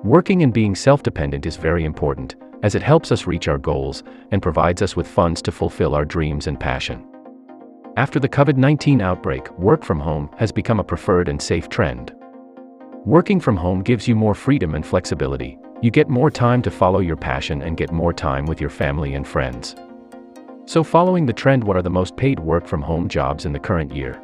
Working and being self-dependent is very important, as it helps us reach our goals and provides us with funds to fulfill our dreams and passion. After the COVID-19 outbreak, work from home has become a preferred and safe trend. Working from home gives you more freedom and flexibility. You get more time to follow your passion and get more time with your family and friends. So following the trend, what are the most paid work from home jobs in the current year?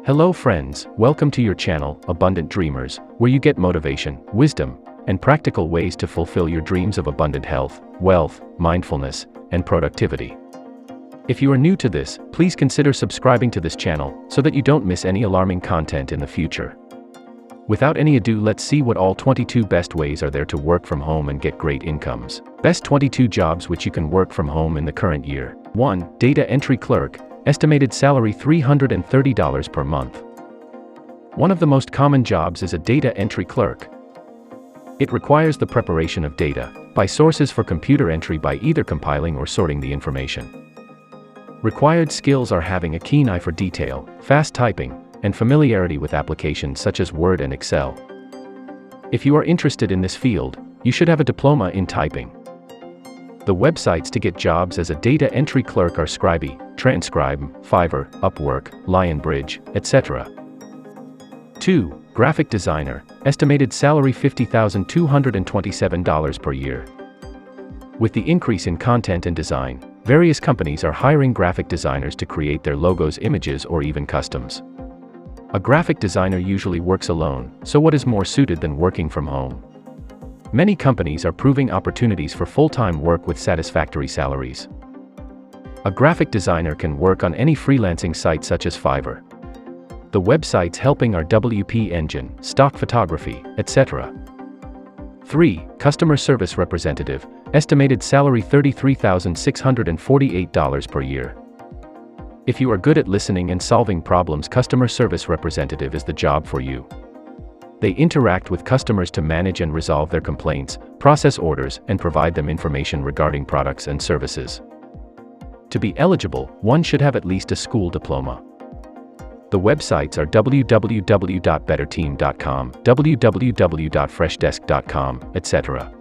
Hello friends, welcome to your channel, Abundant Dreamers, where you get motivation, wisdom, and practical ways to fulfill your dreams of abundant health, wealth, mindfulness, and productivity. If you are new to this, please consider subscribing to this channel so that you don't miss any alarming content in the future. Without any ado, let's see what all 22 best ways are there to work from home and get great incomes. Best 22 jobs which you can work from home in the current year. 1. Data entry clerk, estimated salary $330 per month. One of the most common jobs is a data entry clerk. It requires the preparation of data by sources for computer entry by either compiling or sorting the information. Required skills are having a keen eye for detail, fast typing, and familiarity with applications such as Word and Excel. If you are interested in this field, you should have a diploma in typing. The websites to get jobs as a data entry clerk are Scribie, Transcribe, Fiverr, Upwork, Lionbridge, etc. 2. Graphic designer, estimated salary $50,227 per year. With the increase in content and design, various companies are hiring graphic designers to create their logos, images, or even customs. A graphic designer usually works alone, so what is more suited than working from home? Many companies are proving opportunities for full-time work with satisfactory salaries. A graphic designer can work on any freelancing site such as Fiverr. The websites helping are WP Engine, stock photography, etc. 3. Customer service representative, estimated salary $33,648 per year. If you are good at listening and solving problems, customer service representative is the job for you. They interact with customers to manage and resolve their complaints, process orders, and provide them information regarding products and services. To be eligible, one should have at least a school diploma. The websites are www.betterteam.com, www.freshdesk.com, etc.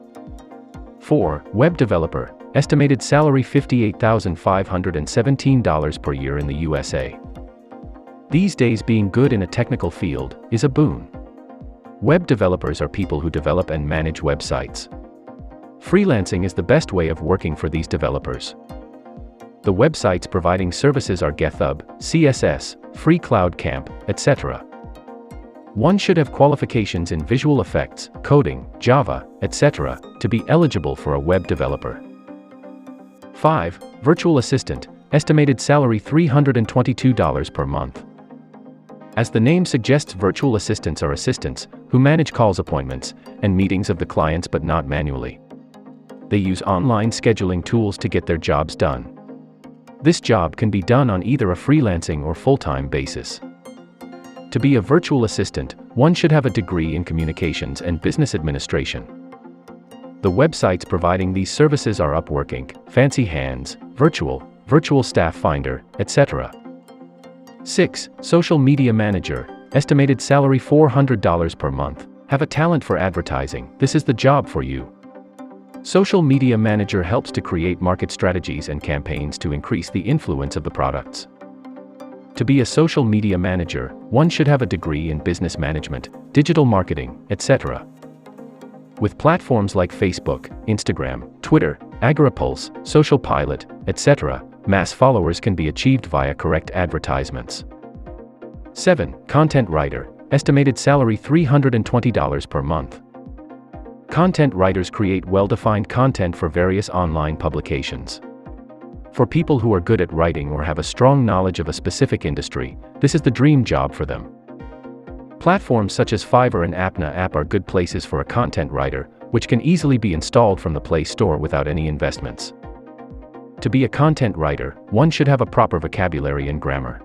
4. Web developer, estimated salary $58,517 per year in the USA. These days, being good in a technical field is a boon. Web developers are people who develop and manage websites. Freelancing is the best way of working for these developers. The websites providing services are GitHub, CSS, Free Cloud Camp, etc. One should have qualifications in visual effects, coding, Java, etc. to be eligible for a web developer. 5. Virtual assistant, estimated salary $322 per month. As the name suggests, virtual assistants are assistants who manage calls, appointments, and meetings of the clients, but not manually. They use online scheduling tools to get their jobs done. This job can be done on either a freelancing or full-time basis. To be a virtual assistant, one should have a degree in communications and business administration. The websites providing these services are Upwork Inc., Fancy Hands, Virtual Staff Finder, etc. 6. Social media manager, estimated salary $400 per month. Have a talent for advertising, this is the job for you. Social media manager helps to create market strategies and campaigns to increase the influence of the products. To be a social media manager, one should have a degree in business management, digital marketing, etc. With platforms like Facebook, Instagram, Twitter, AgriPulse, Social Pilot, etc., mass followers can be achieved via correct advertisements. 7. Content writer, estimated salary $320 per month. Content writers create well-defined content for various online publications. For people who are good at writing or have a strong knowledge of a specific industry, this is the dream job for them. Platforms such as Fiverr and Apna app are good places for a content writer, which can easily be installed from the Play Store without any investments. To be a content writer, one should have a proper vocabulary and grammar.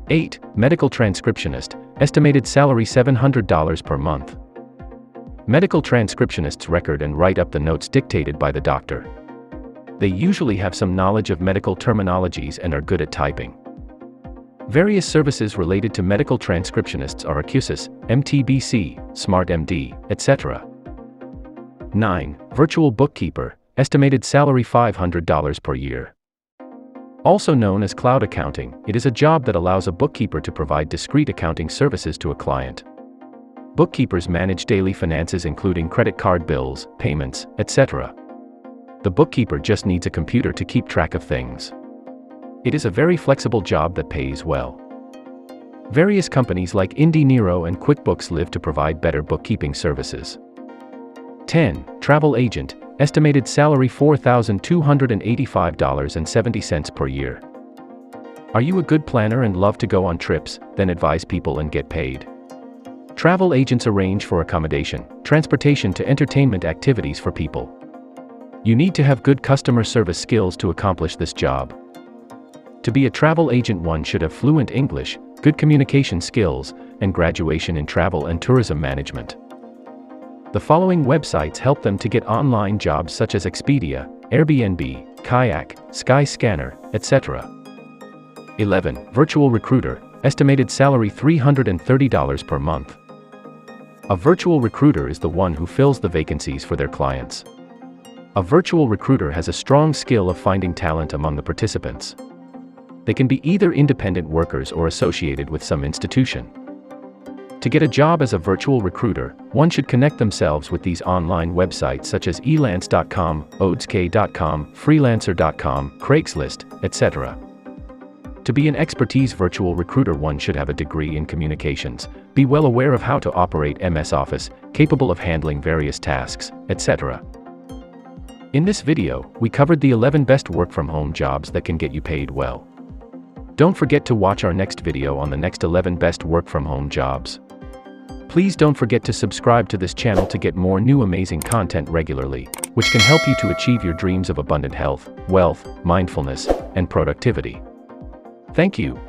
8. Medical transcriptionist, estimated salary $700 per month. Medical transcriptionists record and write up the notes dictated by the doctor. They usually have some knowledge of medical terminologies and are good at typing. Various services related to medical transcriptionists are Acusis, MTBC, SmartMD, etc. 9. Virtual bookkeeper, estimated salary $500 per year. Also known as cloud accounting, it is a job that allows a bookkeeper to provide discrete accounting services to a client. Bookkeepers manage daily finances including credit card bills, payments, etc. The bookkeeper just needs a computer to keep track of things. It is a very flexible job that pays well. Various companies like Nero and QuickBooks live to provide better bookkeeping services. 10. Travel agent, estimated salary $4,285.70 per year. Are you a good planner and love to go on trips, then advise people and get paid? Travel agents arrange for accommodation, transportation to entertainment activities for people. You need to have good customer service skills to accomplish this job. To be a travel agent, one should have fluent English, good communication skills, and graduation in travel and tourism management. The following websites help them to get online jobs such as Expedia, Airbnb, Kayak, Skyscanner, etc. 11. Virtual recruiter, estimated salary $330 per month. A virtual recruiter is the one who fills the vacancies for their clients. A virtual recruiter has a strong skill of finding talent among the participants. They can be either independent workers or associated with some institution. To get a job as a virtual recruiter, one should connect themselves with these online websites such as elance.com, odsk.com, freelancer.com, Craigslist, etc. To be an expertise virtual recruiter, one should have a degree in communications, be well aware of how to operate MS Office, capable of handling various tasks, etc. In this video, we covered the 11 best work-from-home jobs that can get you paid well. Don't forget to watch our next video on the next 11 best work-from-home jobs. Please don't forget to subscribe to this channel to get more new amazing content regularly, which can help you to achieve your dreams of abundant health, wealth, mindfulness, and productivity. Thank you.